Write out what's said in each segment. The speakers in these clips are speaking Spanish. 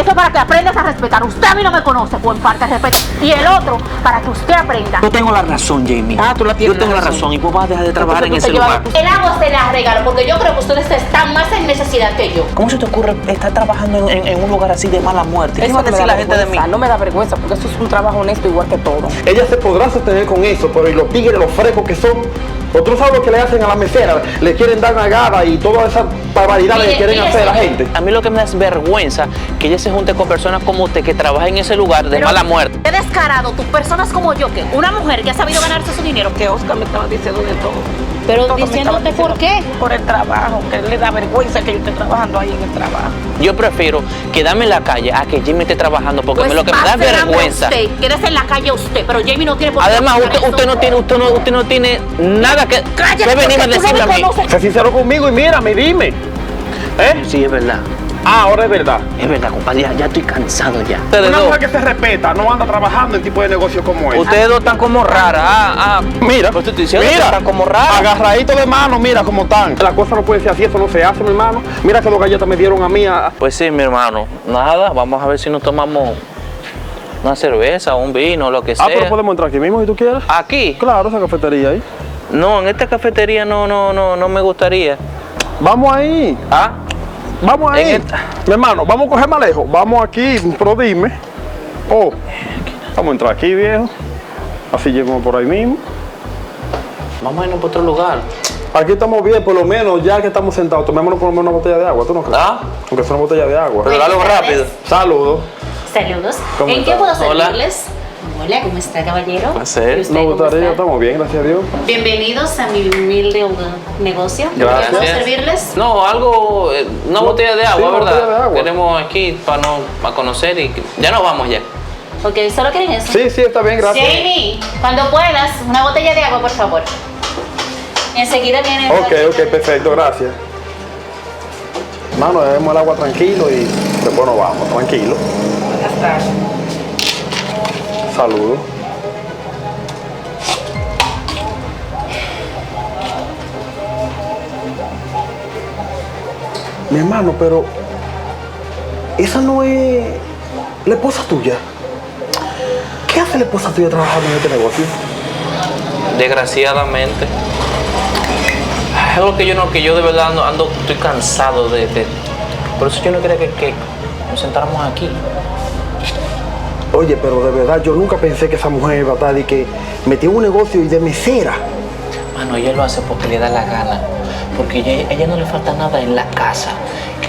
Eso para que aprendas a respetar. Usted a mí no me conoce, pues falta de respeto. Y el otro, para que usted aprenda. Yo tengo la razón, Jamie. Tú la tienes. Yo tengo la razón y vos vas a dejar de trabajar en ese lugar. El agua se la regalo, porque yo creo que ustedes están más en necesidad que yo. ¿Cómo se te ocurre estar trabajando en un lugar así de mala muerte? ¿Qué va a decir la gente de mí? No me da vergüenza, porque eso es un trabajo honesto igual que todo. Ella se podrá sostener con eso, pero y los tigres, los frescos que son, otros saben lo que le hacen a la mesera, le quieren dar nagada y todas esas barbaridades que quieren hacer a la gente. A mí lo que me da es vergüenza que ella se junte con personas como usted que trabaja en ese lugar de mala muerte. Qué descarado, tú personas como yo, que una mujer que ha sabido ganarse su dinero. Que Oscar me estaba diciendo de todo. Pero Todo me estaba diciéndote diciendo por qué. Por el trabajo, que le da vergüenza que yo esté trabajando ahí en el trabajo. Yo prefiero quedarme en la calle a que Jamie esté trabajando porque Pues lo que me da vergüenza. Usted, quédese en la calle usted, pero Jamie no tiene por qué. Además, hacer usted no tiene nada que venirme a decirme a mí. Sé sincero conmigo y mírame, dime. Sí, es verdad. Ahora es verdad. Es verdad, compadre, ya estoy cansado ya. Una mujer que se respeta no anda trabajando en tipo de negocio como este. Ustedes dos están como raras. Mira, Pues te estoy diciendo que mira, están como raras. agarradito de mano, mira cómo están. La cosa no puede ser así, eso no se hace, mi hermano. Mira que dos galletas me dieron a mí. Pues sí, mi hermano. Nada, vamos a ver si nos tomamos una cerveza, un vino, lo que sea. Pero podemos entrar aquí mismo si tú quieres. ¿Aquí? Claro, esa cafetería ahí. No, en esta cafetería no me gustaría. Vamos ahí. ¿Ah? Vamos ahí. Mi hermano, vamos a coger más lejos. Vamos aquí, pero dime. Vamos a entrar aquí, viejo. Así llegamos por ahí mismo. Vamos a irnos para otro lugar. Aquí estamos bien, por lo menos, ya que estamos sentados, tomémonos por lo menos una botella de agua, ¿tú no crees? Aunque sea una botella de agua. Pero dale rápido. Saludos. Saludos. ¿Cómo ¿En qué está? puedo Hola. servirles? Hola, ¿cómo está, caballero? Placer. ¿Y usted Nos cómo gustaría, está? estamos bien, gracias a Dios. Bienvenidos a mi humilde negocio. Gracias. ¿Puedo servirles? No, algo, una botella de agua, sí, una ¿verdad? botella de agua. Queremos aquí para conocer y ya nos vamos ya. Ok, ¿solo quieren eso? Sí, sí, está bien, gracias. Jamie, cuando puedas, una botella de agua, por favor. Enseguida viene. Ok, perfecto, gracias. Mano, debemos el agua tranquilo y después nos vamos, tranquilo. Saludos. Mi hermano, pero esa no es la esposa tuya. ¿Qué hace la esposa tuya trabajando en este negocio? Desgraciadamente. Es algo que yo de verdad estoy cansado de. Por eso yo no quería que nos sentáramos aquí. Oye, pero de verdad yo nunca pensé que esa mujer iba a estar y que metió un negocio y de mesera. Mano, ella lo hace porque le da la gana. Porque ella no le falta nada en la casa.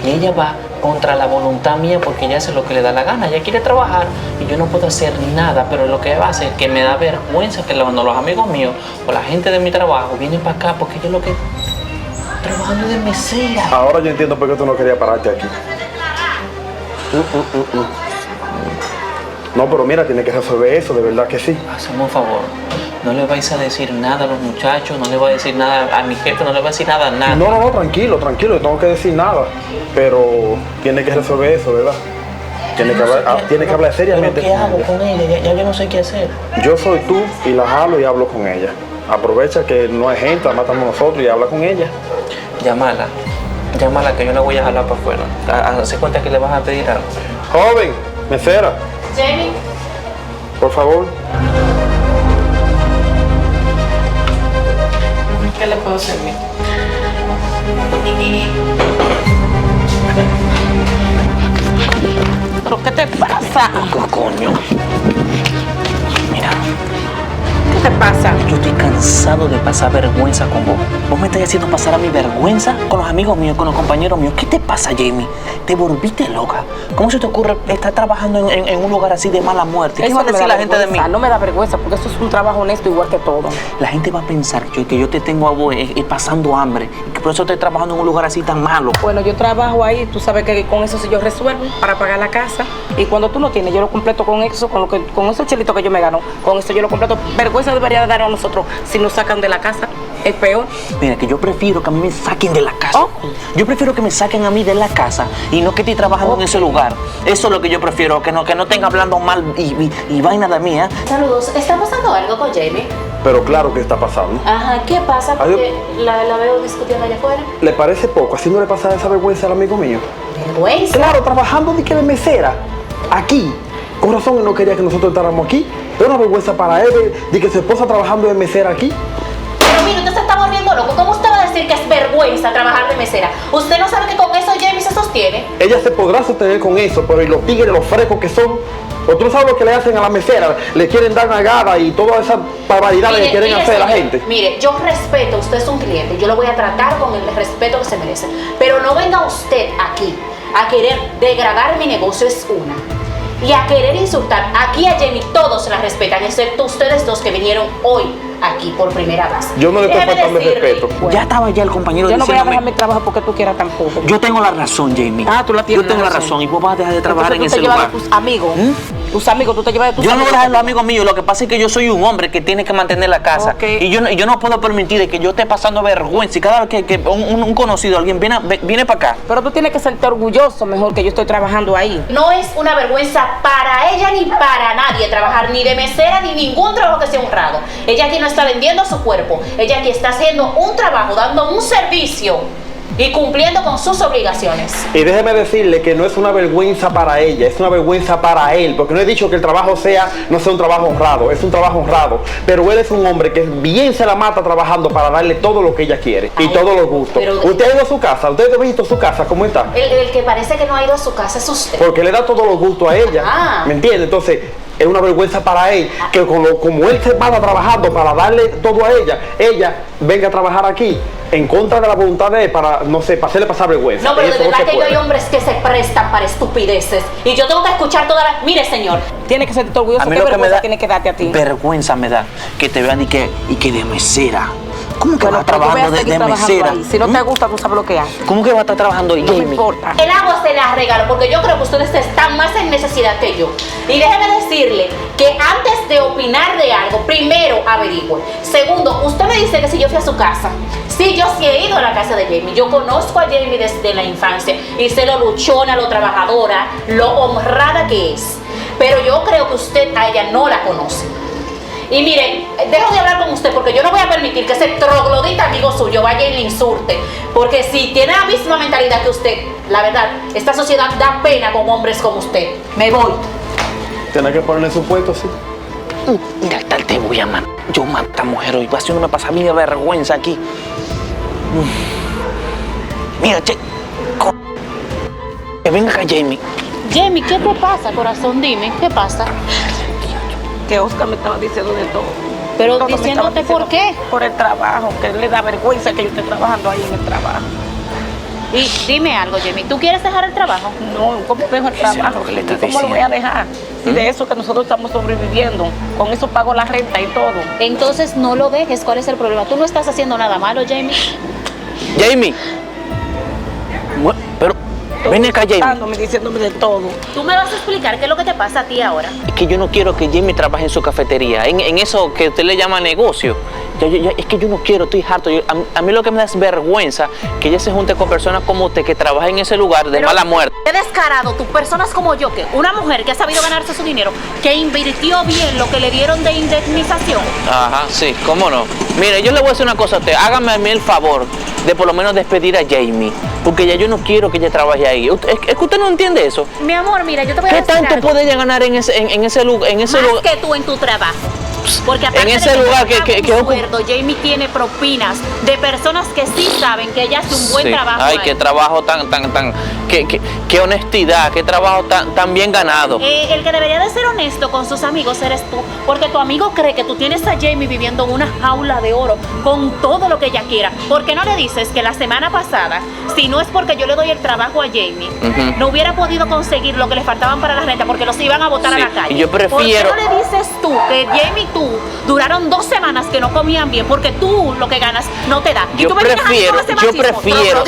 Y ella va contra la voluntad mía porque ella hace lo que le da la gana. Ella quiere trabajar y yo no puedo hacer nada. Pero lo que va a hacer es que me da vergüenza que cuando los amigos míos o la gente de mi trabajo vienen para acá porque yo lo que... trabajando de mesera. Ahora yo entiendo por qué tú no querías pararte aquí. No, pero mira, tiene que resolver eso, de verdad que sí. Hacemos un favor. No le vais a decir nada a los muchachos, no le voy a decir nada a mi jefe, no le voy a decir nada a nadie. No, tranquilo, no tengo que decir nada. Pero tiene que resolver eso, ¿verdad? Tiene que hablar seriamente ¿Pero qué con hago ella. con ella? Ya yo no sé qué hacer. Yo soy tú y la jalo y hablo con ella. Aprovecha que no hay gente, la matamos nosotros y habla con ella. Llámala que yo la voy a jalar para afuera. Hace cuenta que le vas a pedir algo. Joven, mesera, Jamie. por favor. ¿Qué le puedo servir? ¿Pero qué te pasa? ¿Qué coño? Mira, ¿Qué te pasa? yo estoy cansado de pasar vergüenza con vos. Vos me estás haciendo pasar a mi vergüenza con los amigos míos, con los compañeros míos. ¿Qué te pasa, Jamie? Te volviste loca. ¿Cómo se te ocurre estar trabajando en un lugar así de mala muerte? ¿Qué va a decir la gente de mí? No me da vergüenza porque eso es un trabajo honesto igual que todo. La gente va a pensar que yo te tengo a vos pasando hambre y que por eso estoy trabajando en un lugar así tan malo. Bueno, yo trabajo ahí, tú sabes que con eso sí yo resuelvo para pagar la casa. Y cuando tú no tienes, yo lo completo con eso, con esos chelitos que yo me gano. Con eso yo lo completo. Vergüenza debería de dar a nosotros si nos sacan de la casa. Es peor. Mira, que yo prefiero que a mí me saquen de la casa. Oh. Yo prefiero que me saquen a mí de la casa y no que esté trabajando en ese lugar. Eso es lo que yo prefiero, que no estén hablando mal y vaina de mí, ¿eh? Saludos. ¿Está pasando algo con Jamie? Pero claro que está pasando. Ajá, ¿qué pasa? Porque la veo discutiendo allá afuera. ¿Le parece poco? ¿Así no le pasa esa vergüenza al amigo mío? vergüenza. Claro, trabajando de que de mesera. Aquí. Con razón él no quería que nosotros entráramos aquí. Es una vergüenza para él de que su esposa trabajando de mesera aquí. Pero mire, usted se está volviendo loco. ¿Cómo usted va a decir que es vergüenza trabajar de mesera? ¿Usted no sabe que con eso Jamie se sostiene? Ella se podrá sostener con eso, pero y los tigres, los frescos que son. ¿Otros saben lo que le hacen a la mesera? Le quieren dar nalgada y todas esas barbaridades que quieren hacer a la señor, gente. Mire, yo respeto, usted es un cliente, yo lo voy a tratar con el respeto que se merece. Pero no venga usted aquí a querer degradar mi negocio, es una. Y a querer insultar. Aquí a Jamie todos la respetan, excepto ustedes dos que vinieron hoy aquí por primera vez. Yo no le estoy Déjeme faltando el decirle- respeto. Ya estaba ya el compañero Yo no voy a diciéndome, dejar mi trabajo porque tú quieras tampoco. yo tengo la razón, Jamie. Ah, tú la tienes Yo tengo la razón. razón y vos vas a dejar de trabajar en Entonces, ese tú te lugar. llevas de tus amigos. Tus amigos, tú te llevas de tus Yo no voy a amigos. dejar a los amigos míos, lo que pasa es que yo soy un hombre que tiene que mantener la casa. Ok. Y yo no puedo permitir de que yo esté pasando vergüenza. Y cada vez que un conocido, alguien viene para acá. Pero tú tienes que serte orgulloso mejor que yo estoy trabajando ahí. No es una vergüenza para ella ni para nadie trabajar ni de mesera ni ningún trabajo que sea honrado. Ella aquí no está vendiendo su cuerpo, ella aquí está haciendo un trabajo, dando un servicio y cumpliendo con sus obligaciones. Y déjeme decirle que no es una vergüenza para ella, es una vergüenza para él, porque no he dicho que el trabajo no sea un trabajo honrado, es un trabajo honrado, pero él es un hombre que bien se la mata trabajando para darle todo lo que ella quiere y Ay, todos los gustos. pero- ¿Usted ha ido a su casa? ¿Usted ha visto su casa? ¿Cómo está? El que parece que no ha ido a su casa es usted. Porque le da todos los gustos a ella, Ah. ¿me entiende? Entonces, es una vergüenza para él que como él se mata trabajando para darle todo a ella venga a trabajar aquí en contra de la voluntad de él para, no sé, para hacerle pasar vergüenza. No, pero de Eso verdad se que hay puede. hombres que se prestan para estupideces y yo tengo que escuchar todas las... Mire, señor, Tienes que serte orgulloso. A mí ¿Qué lo que me vergüenza da tiene que darte a ti? vergüenza me da que te vean y que de mesera. ¿Cómo que Bueno, vas pero tú trabajando vas a seguir de trabajando mesera? ahí. Si no te gusta, tú sabes lo que haces. ¿Cómo que vas a estar trabajando ahí, No me Jamie? importa. el agua se la regalo porque yo creo que ustedes están más en necesidad que yo. Y déjeme decirle que antes de opinar de algo, primero averigüe. Segundo, usted me dice que si yo fui a su casa. Sí, yo sí he ido a la casa de Jamie. Yo conozco a Jamie desde la infancia y sé lo luchona, lo trabajadora, lo honrada que es. Pero yo creo que usted a ella no la conoce. Y mire, dejo de hablar con usted porque yo no voy a permitir que ese troglodita amigo suyo vaya y le insulte. Porque si tiene la misma mentalidad que usted, la verdad, esta sociedad da pena con hombres como usted. Me voy. Tiene que ponerle su puesto, sí. Mira, tal te voy a matar. Yo mato a esta mujer hoy. Si no me pasa a mí de vergüenza aquí. Mira, che. Que venga acá, Jamie. Jamie, ¿qué te pasa, corazón? Dime, ¿qué pasa? Que Oscar me estaba diciendo de todo. Pero Todo me estaba diciéndote diciendo por qué. Por el trabajo, que le da vergüenza que yo esté trabajando ahí en el trabajo. Y dime algo, Jamie, ¿tú quieres dejar el trabajo? No, ¿cómo dejo el será trabajo? lo que le está ¿Cómo lo voy a dejar? Y ¿Mm? de eso que nosotros estamos sobreviviendo. Con eso pago la renta y todo. Entonces no lo dejes. ¿Cuál es el problema? Tú no estás haciendo nada malo, Jamie. Jamie. Pero, ven acá, Jamie. Dándome, diciéndome de todo. Tú me vas a explicar qué es lo que te pasa a ti ahora. Es que yo no quiero que Jamie trabaje en su cafetería, en eso que usted le llama negocio. Es que yo no quiero, estoy harto. A mí lo que me da es vergüenza que ella se junte con personas como usted que trabaja en ese lugar de Pero mala muerte. Qué descarado, tú, personas como yo, que una mujer que ha sabido ganarse su dinero, que invirtió bien lo que le dieron de indemnización. Ajá, sí, cómo no. Mire, yo le voy a decir una cosa a usted. Hágame a mí el favor de por lo menos despedir a Jamie. Porque ya yo no quiero que ella trabaje ahí. Es que usted no entiende eso. Mi amor, mira, yo te voy a ¿Qué decir tanto algo. puede ella ganar en ese lugar? Más que tú en tu trabajo. Porque aparte En ese de que lugar te paga que un ocu- sueldo, Jamie tiene propinas de personas que sí saben que ella hace un buen Sí. trabajo. Ay, ahí. qué trabajo qué honestidad, qué trabajo tan bien ganado. El que debería de ser honesto con sus amigos eres tú, porque tu amigo cree que tú tienes a Jamie viviendo en una jaula de oro con todo lo que ella quiera. ¿Por qué no le dices que la semana pasada, si no es porque yo le doy el trabajo a Jamie, Ujú. no hubiera podido conseguir lo que le faltaban para la renta porque los iban a botar Sí, a la calle? y yo prefiero- ¿Por qué no le dices tú que Jamie y tú duraron 2 semanas que no comían bien porque tú lo que ganas no te da? Y tú me vienes a mí con ese machismo,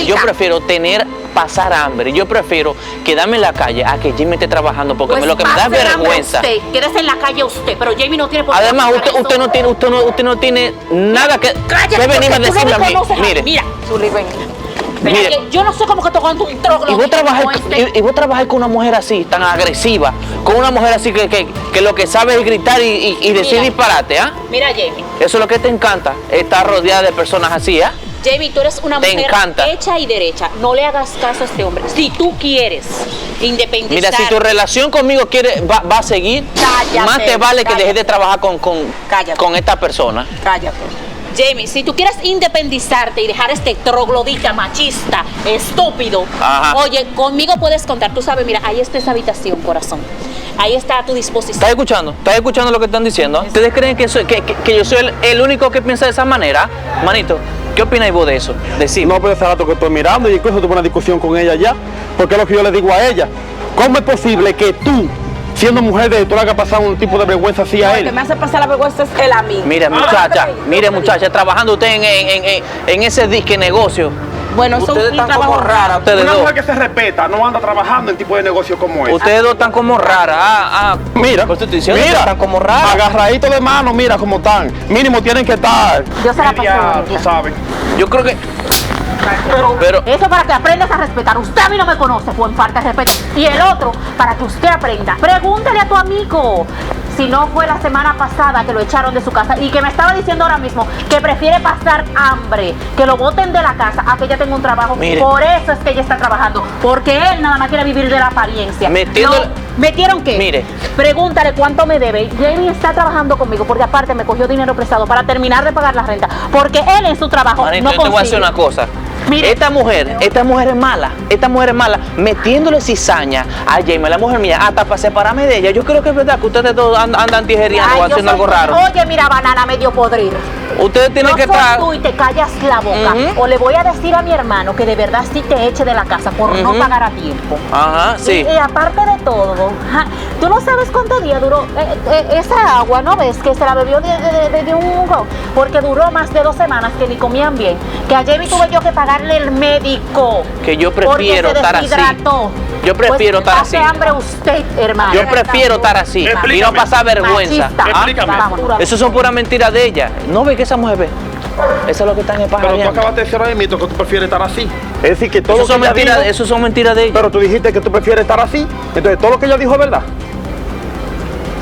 yo prefiero pasar hambre. Yo prefiero quedarme en la calle a que Jamie esté trabajando porque Pues lo que me da pase hambre vergüenza. Usted, quédese en la calle usted, pero Jamie no tiene por qué Además, hacer eso. usted no tiene nada que Cállate, venir a porque tú no decirme me a mí. conoces Mire, Mira, Zuli, ven. mira mire. que yo no sé cómo que tocando un troglodita y vos como trabajar con una mujer así, tan agresiva, con una mujer así que lo que sabe es gritar y decir Mira. disparate, ¿ah? Mira, Jamie, Eso es lo que te encanta, estar rodeada de personas así, ¿ah? Jamie, tú eres una Te mujer encanta. hecha y derecha. No le hagas caso a este hombre. Si tú quieres independizar. Mira, si tu relación conmigo va a seguir, Cállate, más te vale que dejes de trabajar Cállate. con esta persona. Cállate. Jamie, si tú quieres independizarte y dejar este troglodita machista, estúpido, Ajá. oye, conmigo puedes contar. Tú sabes, mira, ahí está esa habitación, corazón. Ahí está a tu disposición. ¿Estás escuchando? ¿Estás escuchando lo que están diciendo? ¿Ustedes creen que yo soy el único que piensa de esa manera? Manito, ¿qué opináis vos de eso? Decime. No, pero hace rato que estoy mirando y incluso tuve una discusión con ella ya, porque es lo que yo le digo a ella. ¿Cómo es posible que tú, siendo mujer, tú le hagas pasar un tipo de vergüenza así a El que él? me hace pasar la vergüenza es él a mí. Mire, muchacha, trabajando usted en ese disque negocio. Bueno, eso Ustedes es un están trabajo como raras, ustedes Una dos. mujer que se respeta no anda trabajando en tipo de negocio como ese. Ustedes dos están como raras. Mira, Por eso estoy diciendo que mira, están como raras. agarradito de mano, mira cómo están. Mínimo tienen que estar. Dios se la media, pasó, tú bonita. sabes. Yo creo que... Pero... Eso para que aprendas a respetar. Usted a mí no me conoce, buen falta de respeto. Y el otro, para que usted aprenda. Pregúntale a tu amigo. Si no fue la semana pasada que lo echaron de su casa y que me estaba diciendo ahora mismo que prefiere pasar hambre, que lo boten de la casa, a que ella tenga un trabajo. Mire. Por eso es que ella está trabajando. Porque él nada más quiere vivir de la apariencia. Metiéndole- ¿Metieron qué? Mire. Pregúntale cuánto me debe. Jamie está trabajando conmigo porque aparte me cogió dinero prestado para terminar de pagar la renta. Porque él en su trabajo Manito, no yo te voy a decir consigue. una cosa. Mire. Esta mujer es mala. Esta mujer es mala. Metiéndole cizaña a Jamie, la mujer mía, hasta para separarme de ella. Yo creo que es verdad que ustedes dos andan tijereando o Ay, yo haciendo soy- algo raro. Oye, mira, banana medio podrir. Ustedes tienen Yo que soy estar... tú y te callas la boca. Ujú. O le voy a decir a mi hermano que de verdad sí te eche de la casa por no Ujú. pagar a tiempo. Ajá, sí. Y aparte de todo, tú no sabes cuántos días duró esa agua, ¿no ves? Que se la bebió de un go. Porque duró más de 2 semanas que ni comían bien. Que a Jamie tuve yo que pagarle el médico. Que yo prefiero porque se estar así. deshidrató. Yo prefiero estar pase así. hambre usted, hermano. Yo prefiero estar así y no Explícame. pasar vergüenza. Machista. ¿Ah? Explícame. Vámonos. Eso son puras mentiras de ella. ¿No ve que esa mujer ve? Eso es lo que están en Pero tú pajareando. acabaste de decir ahora mismo que tú prefieres estar así. Es decir, que todo Eso son lo que ella mentiras, dijo, eso son mentiras de ella. pero tú dijiste que tú prefieres estar así. Entonces, todo lo que ella dijo es verdad.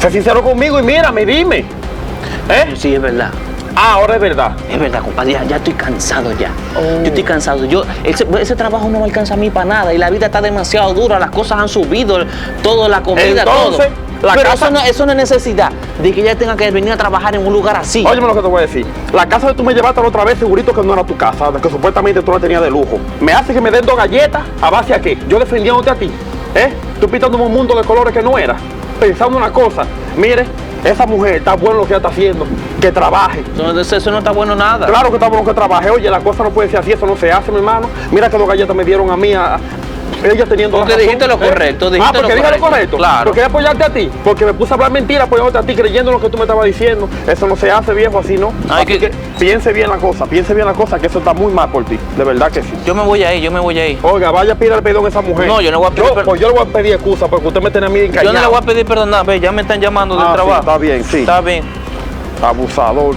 Sé sincero conmigo y mírame, dime. ¿Eh? Sí, es verdad. Ah, ahora es verdad. Es verdad, compadre, ya estoy cansado ya. Yo estoy cansado. Ese trabajo no me alcanza a mí para nada y la vida está demasiado dura, las cosas han subido, todo, la comida, Entonces, todo. la Pero casa- eso no es necesidad de que ella tenga que venir a trabajar en un lugar así. Óyeme lo que te voy a decir. La casa que tú me llevaste la otra vez, segurito que no era tu casa, que supuestamente tú la tenías de lujo. Me hace que me den 2 galletas, ¿a base a qué? Yo defendiéndote a ti. ¿Eh? Tú pintándome un mundo de colores que no era. Pensando una cosa. Mire, esa mujer está bueno lo que ella está haciendo. Que trabaje. Eso no está bueno nada. Claro que está bueno que trabaje. Oye, la cosa no puede ser así, eso no se hace, mi hermano. Mira que 2 galletas me dieron a mí, ella teniendo Porque la razón, dijiste lo correcto, dijiste porque lo dije lo correcto. correcto. Claro. Porque apoyarte a ti. Porque me puse a hablar mentiras apoyándote a ti, creyendo lo que tú me estabas diciendo. Eso no se hace, viejo, así no. Ay, Así que piense bien la cosa, que eso está muy mal por ti. De verdad que sí. Yo me voy a ir. Oiga, vaya a pedir perdón a esa mujer. No, yo no voy a pedir perdón. Pues yo le voy a pedir excusa porque usted me tiene a mí encallado. Yo no le voy a pedir perdón nada, ve, ya me están llamando del Ah, sí, trabajo. está bien, sí. Está bien. Abusador.